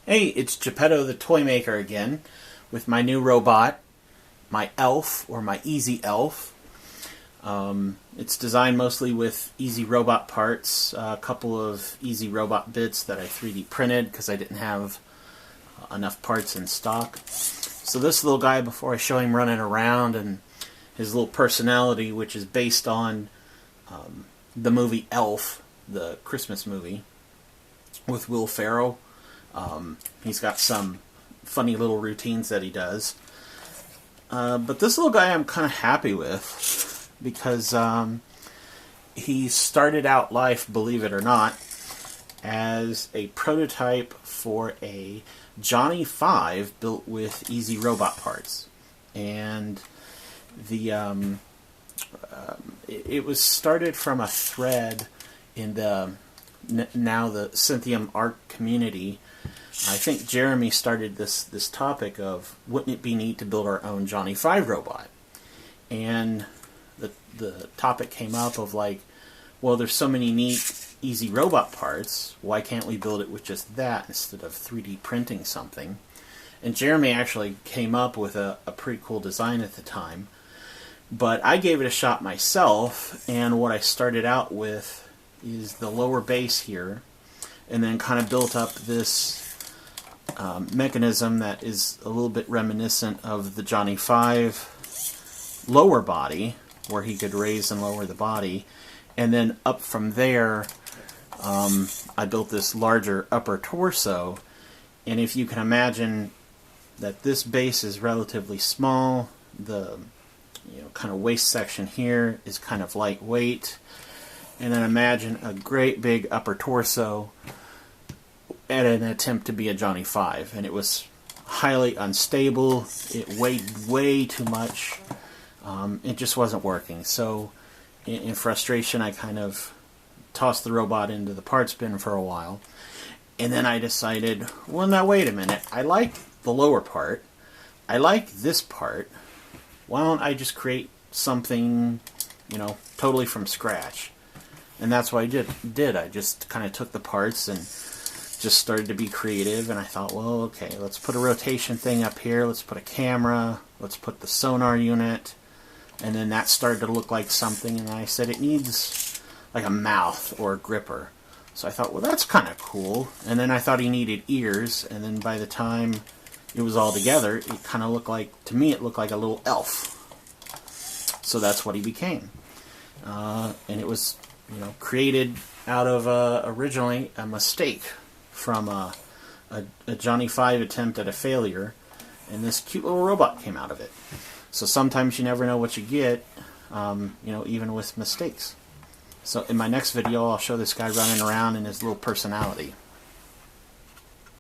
Hey, it's Geppetto the Toy Maker again with my new robot, my Elf, or my Easy Elf. It's designed mostly with Easy Robot parts, a couple of Easy Robot bits that I 3D printed because I didn't have enough parts in stock. So this little guy, before I show him running around and his little personality, which is based on the movie Elf, the Christmas movie, with Will Ferrell. He's got some funny little routines that he does. But this little guy I'm kind of happy with because he started out life, believe it or not, as a prototype for a Johnny 5 built with Easy Robot parts. And the it was started from a thread in the now the Cynthium art community. I think Jeremy started this topic of, wouldn't it be neat to build our own Johnny 5 robot? And the topic came up of like, well, there's so many neat Easy Robot parts, why can't we build it with just that instead of 3D printing something? And Jeremy actually came up with a pretty cool design at the time. But I gave it a shot myself, and what I started out with is the lower base here, and then kind of built up this mechanism that is a little bit reminiscent of the Johnny 5 lower body, where he could raise and lower the body. And then up from there, I built this larger upper torso. And if you can imagine that this base is relatively small, the kind of waist section here is kind of lightweight, and then imagine a great big upper torso at an attempt to be a Johnny 5, and it was highly unstable. It weighed way too much. It just wasn't working. So in frustration, I kind of tossed the robot into the parts bin for a while, and then I decided, well, now wait a minute, I like the lower part, I like this part, why don't I just create something, totally from scratch? And that's what I did. I just kind of took the parts and just started to be creative, and I thought, well, okay, let's put a rotation thing up here, let's put a camera, let's put the sonar unit, and then that started to look like something, and I said it needs like a mouth or a gripper. So I thought, well, that's kind of cool. And then I thought he needed ears, and then by the time it was all together, it kind of looked like, to me, it looked like a little elf. So that's what he became. And it was, created out of originally a mistake from a Johnny 5 attempt at a failure, and this cute little robot came out of it. So sometimes you never know what you get, even with mistakes. So in my next video, I'll show this guy running around in his little personality.